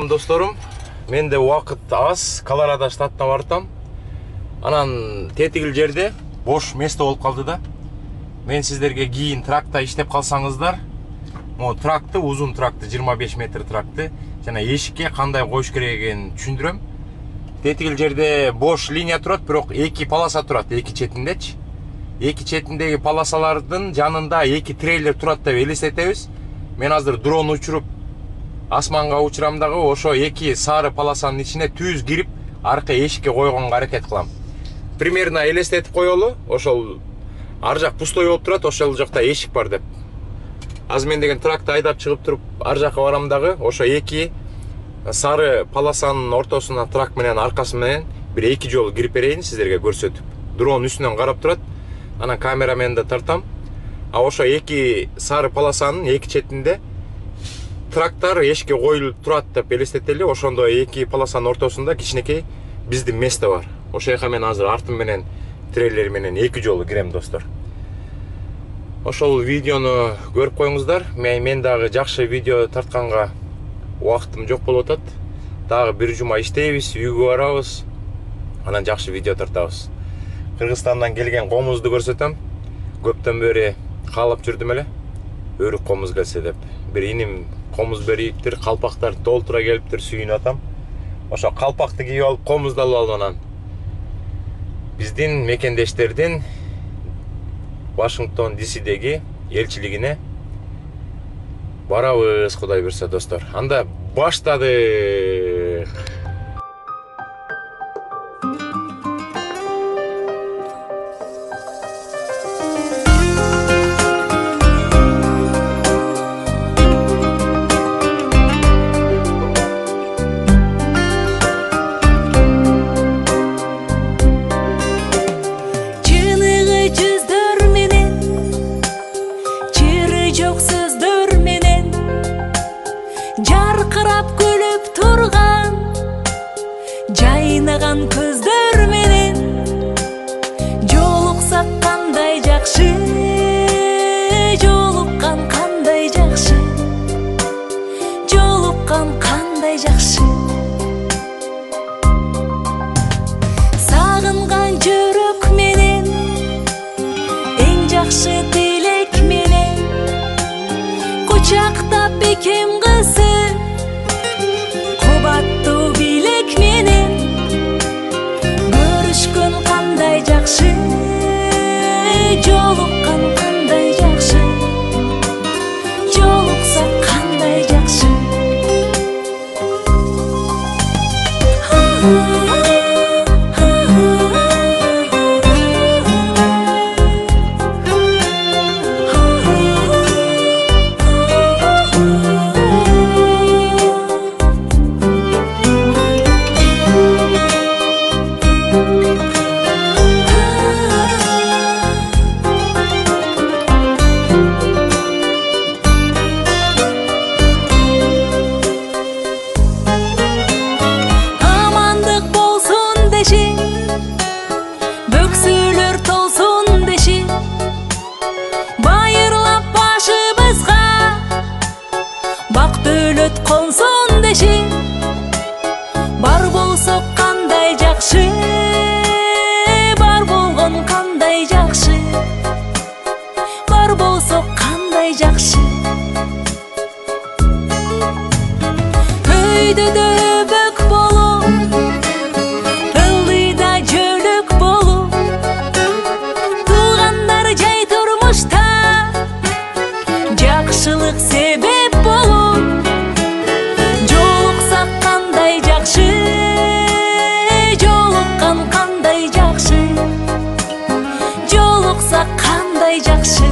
Ассалаумағалейкум досторум. Менде уақыт аз, Колорадо штатына бардым. Анан тетигил жерде бош место болуп калды да. Мен сиздерге кийин тракта иштеп калсаңыздар, могу тракты, узун тракты, 25 метр тракты жана эшикке кандай коюш керегин түшүндүрөм. Тетигил жерде бош линия турат, бирок эки полоса турат, эки четиндечи. Эки четиндеги полосалардын жанында эки трейлер турат деп элестетебиз. Мен азыр дрон учуруп асманга учурам дагы, ошо эки сары полосанын ичине түз кирип, аркы эшикке койгонго аракет кылам. Примерно элестетип коелу, ошол ар жак пустой болуп турат, ошол жакта эшик бар деп. Азыр мен деген тракты айдап чыгып туруп ар жакка барам дагы, ошо эки сары полосанын ортосуна трак менен аркасы менен бир эки жолу кирип берейин сиздерге көрсөтүп. Дрон үстүнөн карап турат, анан камераменди тартам. А ошо эки сары полосанын эки четинде трактор эшикке коюлуп турат деп элестетели. Ошондо эки полосанын ортосунда кичинекей биздин место бар. Ошо жака мен азыр артым менен трейлер менен эки жолу кирем достор. Ошол видеону көрүп коюңуздар. Мен дагы жакшы видео тартканга убактым жок болуп атат. Дагы бир жума иштейбиз, үйгө барабыз. Анан жакшы видео тартабыз. Кыргызстандан келген комузду көрсөтөм. Көптөн бери каалап жүрдүм эле. Өрүк комуз келсе деп. Бир иним комуз бериптир, калпактар толтура келиптир, сүйүнүп атам. Ошо калпакты кийип алып, комузду алып анан биздин мекендештердин Вашингтон ДСдеги элчилигине барабыз, Кудай буйрса достор. Анда баштадык. Жарқырап күлүп турган жайнаган көздөр менен жолуксак кандай жакшы, жолуккан кандай жакшы, жолуккан кандай жакшы. Сагынган жүрөк менен эң жакшы тилек менен кучактап бекем кызы кубаттуу билек менен көрүшкөн кандай жакшы, жолуккан кандай жакшы, жолуксак кандай жакшы. Бөксөлөр толсун деши, байырлап башыбызга бак дөөлөт консун деши, бар болсок кандай жакшы, бар болгон кандай жакшы, бар болсок кандай жакшы. Өйдөдө бөк болуп, ылдыйда жөлөк болуп, туугандар жай турмушта жакшылык себеп болуп, жолуксак кандай жакшы, жолуккан кандай жакшы, жолуксак кандай жакшы.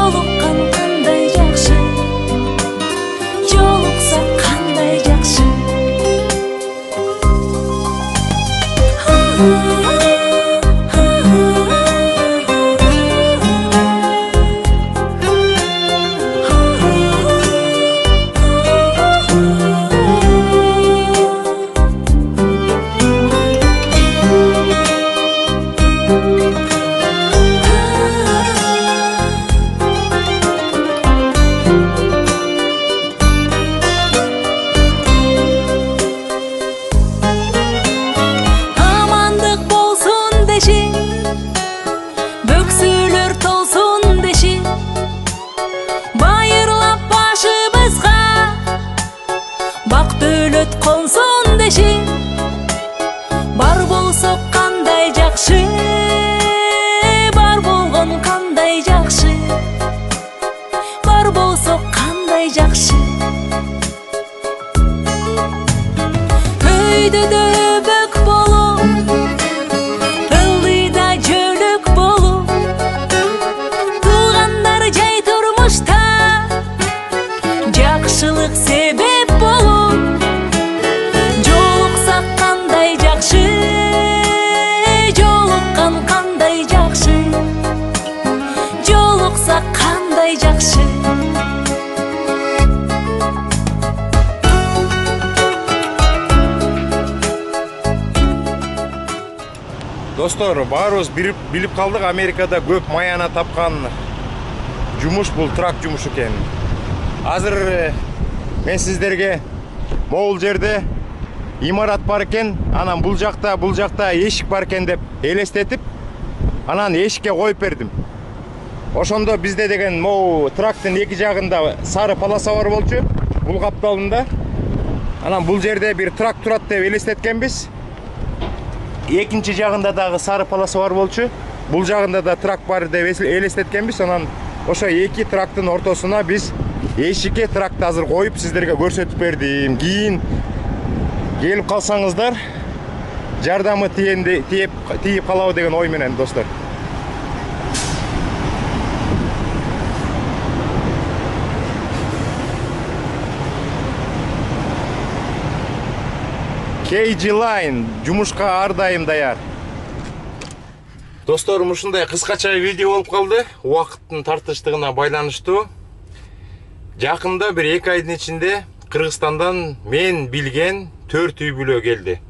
жолуккан кандай жакшы, жолуксак кандай жакшы. Амандык болсун деши, бөксөлөр толсун деши, байырлап башыбызга бак дөлөт консун деши. Бар болсок кандай жакшы, бар болгон кандай жакшы, бар болсок кандай жакшы. Өйдөдө бөк болуп, ылдыйда жөлөк болуп, туугандар жай турмушта жакшылык себеп болуп. Жолуксак кандай жакшы, жолуккан кандай жакшы, жолуксак кандай жакшы. Достор, баарыбыз билип калдык, Америкада көп маяна тапкан жумуш бул трак жумуш экен. Азыр мен сиздерге могул жерде имарат бар экен, анан бул жакта эшик бар экен деп элестетип, анан эшикке коюп бердим. Ошондо бизде деген могу трактын эки жагында сары полоса бар болчу, бул капталында. Анан бул жерде бир трак турат деп элестеткенбиз. Экинчи жагында дагы сары полоса бар болчу, бул жагында да трак бар деп элестеткенбиз. Анан ошо эки трактын ортосуна биз эшикке тракты азыр коюп сиздерге көрсөтүп бердим. Кийин келип калсаңыздар жардамы тийип калабы деген ой менен, достор. KG Line жумушка ар дайым даяр. Достор, ушундай кыскача видео болуп калды. Убакыттын тартыштыгына байланыштуу. Жакында бир 2 айдын ичинде Кыргызстандан мен билген 4 үй бүлө келди.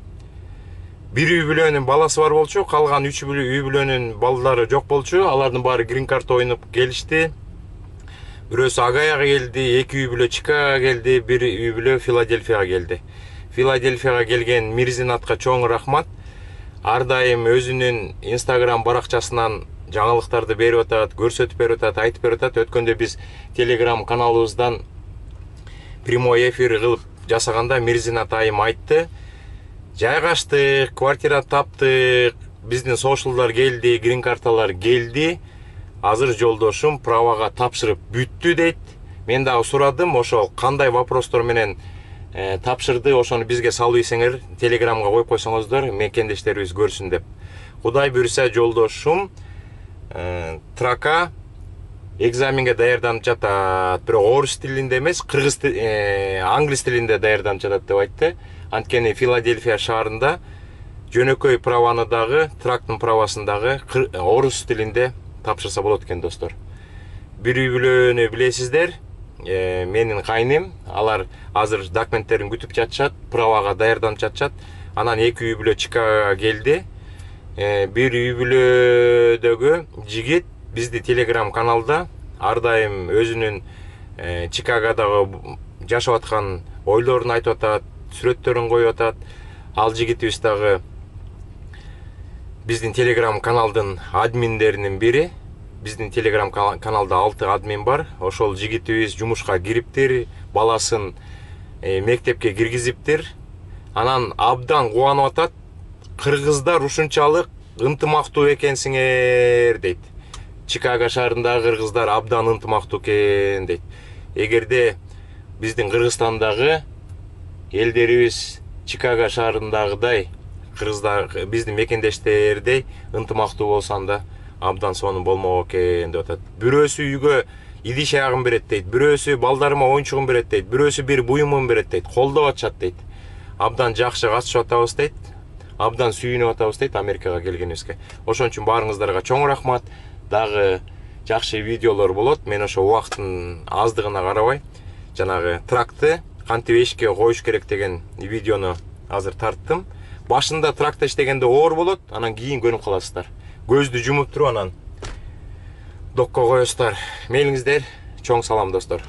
Бир үй бүлөнүн баласы бар болчу, калган 3 үй бүлөнүн балдары жок болчу. Алардын баары грин карт ойноп келишти. Бирөөсү Агаяга келди, 2 үй бүлө Чикагога келди, бир үй бүлө Филадельфияга келди. Филадельфияга келген Мирзинатка чоң рахмат. Ар дайым өзүнүн Instagram баракчасынан жаңылыктарды берип атат, көрсөтүп берип атат, айтып берип атат. Өткөндө биз Telegram каналыбыздан прямой эфир кылып жасаганда Мирзинат айым айтты. Жайгаштык, квартира таптык, биздин сошалдар келди, грин карталар келди. Азыр жолдошум правага тапшырып бүттү дейт. Мен дагы сурадым, ошо кандай вопростор менен тапшырды, ошону бизге салып ийсеңер, Телеграмга коюп койсоңуздар, мекендештерибиз көрсүн деп. Кудай буйрса жолдошум трака экзаменге даярданып жатат. Бирок орус тилинде эмес, англис тилинде даярданып жатат деп айтты. Анткени Филадельфия шаарында жөнөкөй праваны дагы, трактын правасын дагы орус тилинде тапшырса болот экен, достор. Бир үй бүлөнү билесиздер, менин кайным, алар азыр документтерин күтүп жатышат, правага даярданып жатышат. Анан 2 үй бүлө Чикагога келди. Бир үй бүлөдөгү жигит бизди Telegram каналда ар дайым өзүнүн Чикагодагы жашап аткан ойлорун айтып атат, сүрөттөрүн коюп атат. Ал жигитибиз дагы биздин Telegram каналдын админдеринин бири. Биздин Telegram каналда 6 админ бар. Ошол жигитибиз жумушка кириптир, баласын мектепке киргизиптир. Анан абдан кубанып атат. Кыргыздар ушунчалык ынтымактуу экенсиңер дейт. Чикаго шаарындагы кыргыздар абдан ынтымактуу экен дейт. Эгерде биздин Кыргызстандагы элдерибиз Чикаго шаарындагыдай кыргыздар биздин мекендештердей ынтымактуу болсам да абдан сонун болмок экен деп атат. Бирөөсү үйгө идиш аягын берет дейт, бирөөсү балдарыма оюнчугун берет дейт, бирөөсү бир буюмун берет дейт, колдоп атышат дейт. Абдан жакшы катышып атабыз дейт. Абдан сүйүнүп атабыз дейт Америкага келгенибизге. Ошон үчүн баарыңыздарга чоң рахмат. Дагы жакшы видеолор болот. Мен ошо убакыттын аздыгына карабай жанагы тракты кантип эшикке коюш керек деген видеону азыр тарттым. Башында тракта иштегенде оор болот, анан кийин көнүп каласыздар. Көздү жумуп туруп анан докко коесуздар. Мейлиңиздер. Чоң салам достор.